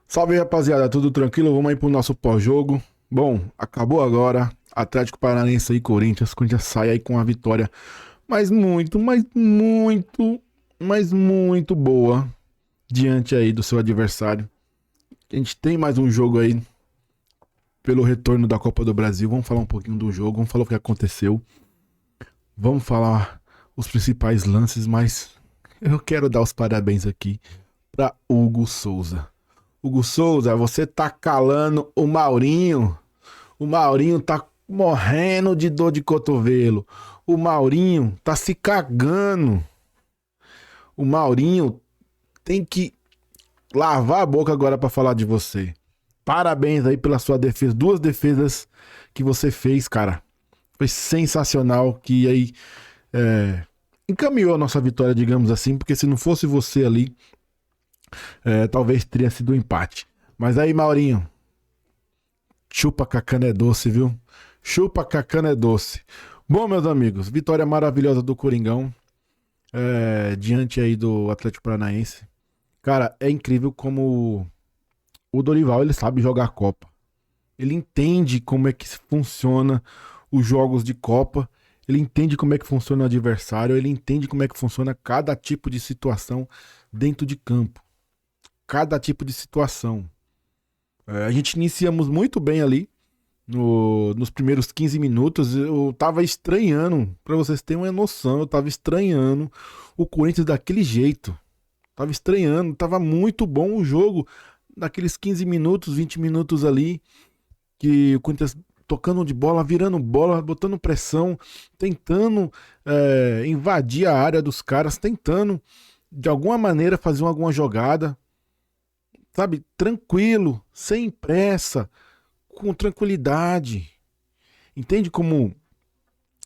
Salve, rapaziada, tudo tranquilo? Vamos aí pro nosso pós-jogo. Bom, acabou agora. Atlético Paranaense e Corinthians. Corinthians sai aí com a vitória, mas muito boa diante aí do seu adversário. A gente tem mais um jogo aí pelo retorno da Copa do Brasil. Vamos falar um pouquinho do jogo, vamos falar o que aconteceu. Vamos falar os principais lances, mas eu quero dar os parabéns aqui para Hugo Souza. Hugo Souza, você tá calando o Maurinho. O Maurinho tá morrendo de dor de cotovelo. O Maurinho tá se cagando. O Maurinho tem que lavar a boca agora pra falar de você. Parabéns aí pela sua defesa. Duas defesas que você fez, cara. Foi sensacional. Que aí encaminhou a nossa vitória, digamos assim. Porque se não fosse você ali, talvez teria sido um empate. Mas aí, Maurinho, chupa que a cana é doce, viu? Chupa que a cana é doce. Bom, meus amigos, vitória maravilhosa do Coringão diante aí do Atlético Paranaense. Cara, é incrível como o Dorival, ele sabe jogar a Copa. Ele entende como é que funciona os jogos de Copa. Ele entende como é que funciona o adversário. Ele entende como é que funciona cada tipo de situação dentro de campo. Cada tipo de situação. A gente iniciamos muito bem ali nos primeiros 15 minutos. Eu tava estranhando, pra vocês terem uma noção, eu tava estranhando o Corinthians daquele jeito. Tava estranhando, tava muito bom o jogo naqueles 15 minutos, 20 minutos ali, que o Corinthians tocando de bola, virando bola, botando pressão, tentando invadir a área dos caras, tentando de alguma maneira fazer alguma jogada, sabe, tranquilo, sem pressa, com tranquilidade. Entende como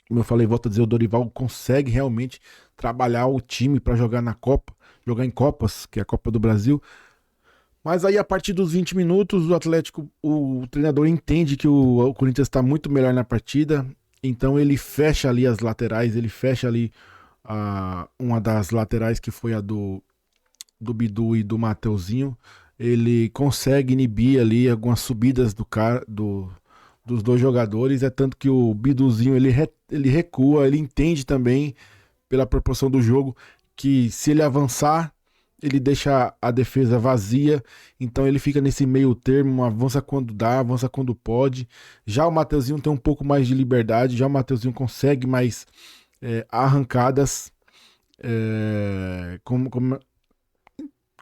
eu falei, volto a dizer, o Dorival consegue realmente trabalhar o time para jogar na Copa, jogar em Copas, que é a Copa do Brasil. Mas aí, a partir dos 20 minutos, o Atlético, o treinador entende que o Corinthians está muito melhor na partida, então ele fecha ali as laterais, ele fecha ali uma das laterais que foi a do Bidu e do Mateuzinho. Ele consegue inibir ali algumas subidas dos dois jogadores. É tanto que o Biduzinho ele recua, ele entende também, pela proporção do jogo, que se ele avançar, ele deixa a defesa vazia. Então ele fica nesse meio termo, avança quando dá, avança quando pode. Já o Mateuzinho tem um pouco mais de liberdade, já o Mateuzinho consegue mais arrancadas. Como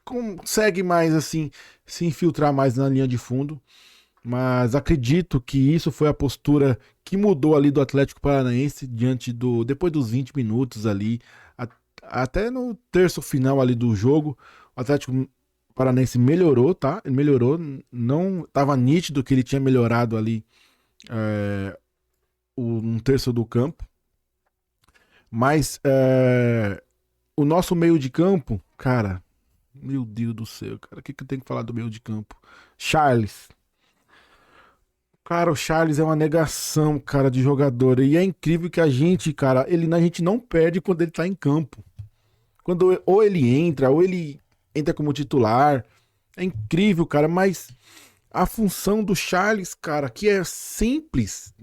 consegue mais assim se infiltrar mais na linha de fundo, mas acredito que isso foi a postura que mudou ali do Atlético Paranaense diante do depois dos 20 minutos ali, a- até no terço final ali do jogo. O Atlético Paranaense melhorou, tá? Ele melhorou, não tava nítido que ele tinha melhorado ali um terço do campo, mas o nosso meio de campo, cara, meu Deus do céu, cara, o que eu tenho que falar do meio de campo? Charles. Cara, o Charles é uma negação, cara, de jogador. E é incrível que a gente, cara, a gente não perde quando ele tá em campo. Quando ou ele entra, ou ele entra como titular. É incrível, cara, mas a função do Charles, cara, que é simples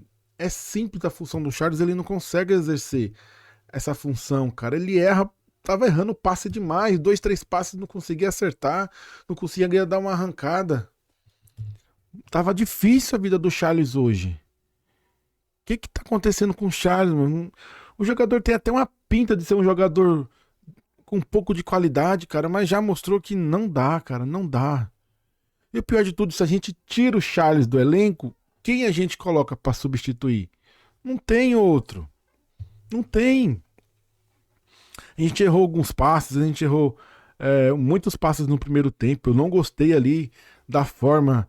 a função do Charles, ele não consegue exercer essa função, cara. Ele erra, tava errando passe demais, dois, três passes não conseguia acertar, não conseguia dar uma arrancada. Tava difícil a vida do Charles hoje. Que tá acontecendo com o Charles, mano? O jogador tem até uma pinta de ser um jogador com um pouco de qualidade, cara, mas já mostrou que não dá, cara, não dá. E o pior de tudo, se a gente tira o Charles do elenco, quem a gente coloca pra substituir? Não tem outro. Não tem. A gente errou alguns passes, a gente errou muitos passes no primeiro tempo. Eu não gostei ali da forma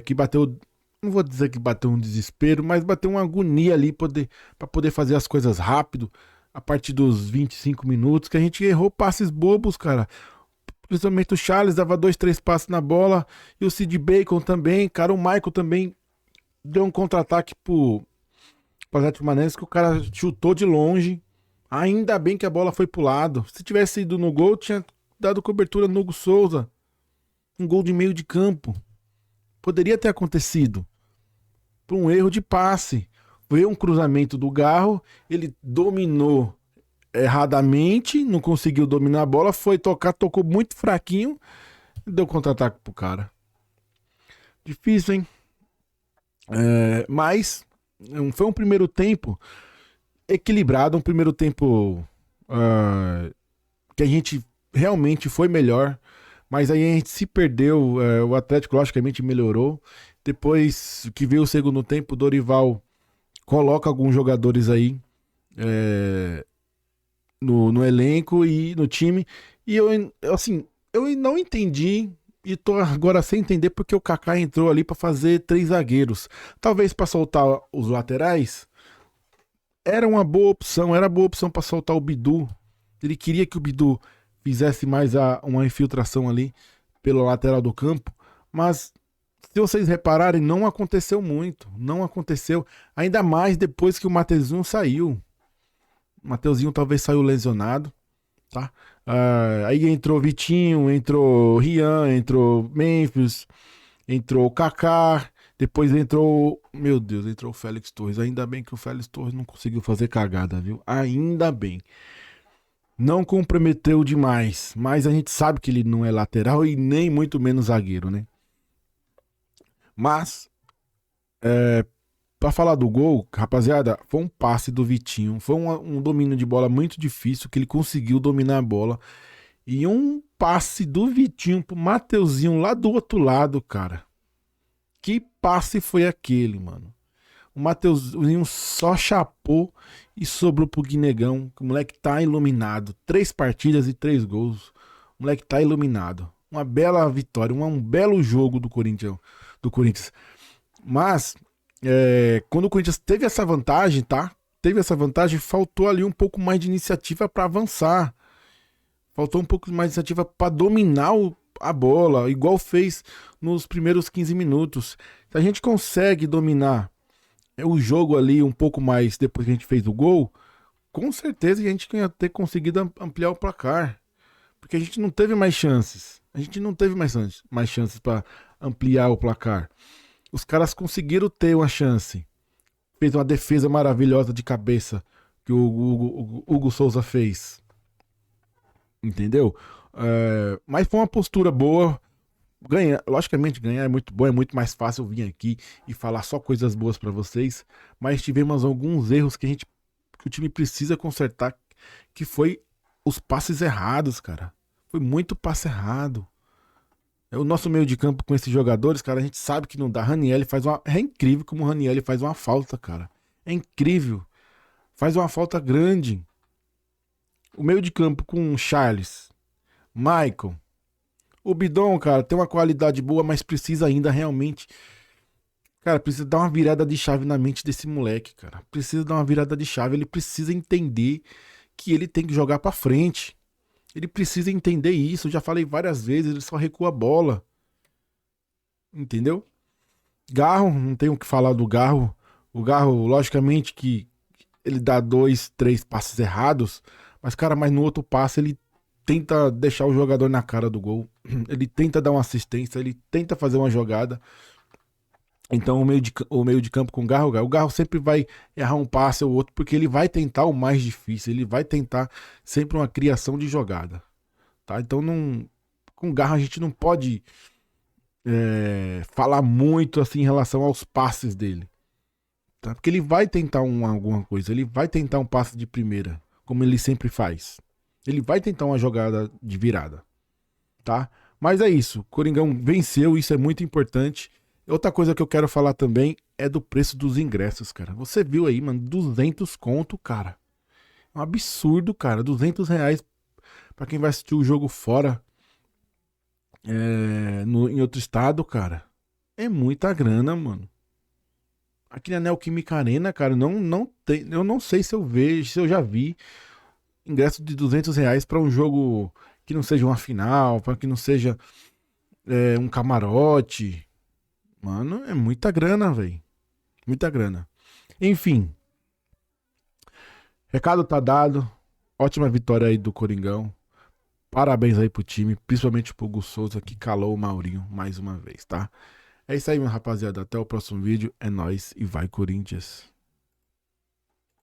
que bateu. Não vou dizer que bateu um desespero, mas bateu uma agonia ali para poder fazer as coisas rápido. A partir dos 25 minutos, que a gente errou passes bobos, cara. Principalmente o Charles dava dois, três passes na bola. E o Sid Bacon também, cara. O Michael também deu um contra-ataque pro Atlético Paranaense que o cara chutou de longe. Ainda bem que a bola foi pro lado. Se tivesse ido no gol, tinha dado cobertura no Hugo Souza. Um gol de meio de campo. Poderia ter acontecido. Por um erro de passe. Veio um cruzamento do Garro, ele dominou erradamente, não conseguiu dominar a bola, foi tocar, tocou muito fraquinho e deu contra-ataque pro cara. Difícil, hein? Mas foi um primeiro tempo equilibrado, um primeiro tempo que a gente realmente foi melhor, mas aí a gente se perdeu, o Atlético logicamente melhorou. Depois que veio o segundo tempo, o Dorival coloca alguns jogadores aí no elenco e no time. E eu não entendi e tô agora sem entender porque o Kaká entrou ali para fazer 3 zagueiros. Talvez para soltar os laterais. Era uma boa opção, era boa opção para soltar o Bidu. Ele queria que o Bidu fizesse mais uma infiltração ali pela lateral do campo, mas se vocês repararem, não aconteceu muito, não aconteceu, ainda mais depois que o Mateuzinho saiu. O Mateuzinho talvez saiu lesionado, tá? Aí entrou Vitinho, entrou Rian, entrou Memphis, entrou o Kaká, depois entrou, meu Deus, entrou o Félix Torres. Ainda bem que o Félix Torres não conseguiu fazer cagada, viu? Ainda bem. Não comprometeu demais, mas a gente sabe que ele não é lateral e nem muito menos zagueiro, né? Mas, pra falar do gol, rapaziada, foi um passe do Vitinho, foi um domínio de bola muito difícil, que ele conseguiu dominar a bola. E um passe do Vitinho pro Mateuzinho lá do outro lado, cara. Que passe foi aquele, mano? O Mateuzinho só chapou e sobrou pro Guinegão. O moleque tá iluminado. 3 partidas e 3 gols. O moleque tá iluminado. Uma bela vitória, um belo jogo do Corinthians. Mas, quando o Corinthians teve essa vantagem, tá? Teve essa vantagem, faltou ali um pouco mais de iniciativa para avançar. Faltou um pouco mais de iniciativa para dominar a bola, igual fez nos primeiros 15 minutos. Se a gente consegue dominar o jogo ali um pouco mais depois que a gente fez o gol, com certeza a gente ia ter conseguido ampliar o placar. Porque a gente não teve mais chances. A gente não teve mais chances para ampliar o placar. Os caras conseguiram ter uma chance. Fez uma defesa maravilhosa de cabeça que o Hugo Souza fez. Entendeu? Mas foi uma postura boa. Logicamente, ganhar é muito bom, é muito mais fácil vir aqui e falar só coisas boas pra vocês. Mas tivemos alguns erros que o time precisa consertar, que foi os passes errados, cara. Foi muito passe errado. O nosso meio de campo com esses jogadores, cara, a gente sabe que não dá. É incrível como o Raniel faz uma falta, cara. É incrível. Faz uma falta grande. O meio de campo com Charles, Michael, o Bidon, cara, tem uma qualidade boa, mas precisa ainda realmente. Cara, precisa dar uma virada de chave na mente desse moleque, cara. Precisa dar uma virada de chave. Ele precisa entender que ele tem que jogar pra frente. Ele precisa entender isso. Eu já falei várias vezes, ele só recua a bola. Entendeu? Garro, não tenho o que falar do Garro. O Garro, logicamente que ele dá 2, 3 passes errados, mas no outro passe ele tenta deixar o jogador na cara do gol. Ele tenta dar uma assistência, ele tenta fazer uma jogada. Então o meio de campo com o Garro sempre vai errar um passe ou outro, porque ele vai tentar o mais difícil, ele vai tentar sempre uma criação de jogada. Tá? Então com o Garro a gente não pode falar muito assim em relação aos passes dele. Tá? Porque ele vai tentar alguma coisa, ele vai tentar um passe de primeira, como ele sempre faz. Ele vai tentar uma jogada de virada, tá? Mas é isso, Coringão venceu, isso é muito importante. Outra coisa que eu quero falar também é do preço dos ingressos, cara. Você viu aí, mano, 200 conto, cara. É um absurdo, cara, R$ 200 pra quem vai assistir o jogo fora, em outro estado, cara. É muita grana, mano. Aqui na Neoquímica Arena, cara, não tem, eu não sei se eu vejo, se eu já vi ingresso de R$ 200 para um jogo que não seja uma final, para que não seja um camarote. Mano, é muita grana, velho. Muita grana. Enfim, recado tá dado. Ótima vitória aí do Coringão. Parabéns aí pro time, principalmente pro Hugo Souza que calou o Maurinho mais uma vez, tá? É isso aí, meu rapaziada. Até o próximo vídeo. É nóis e vai, Corinthians.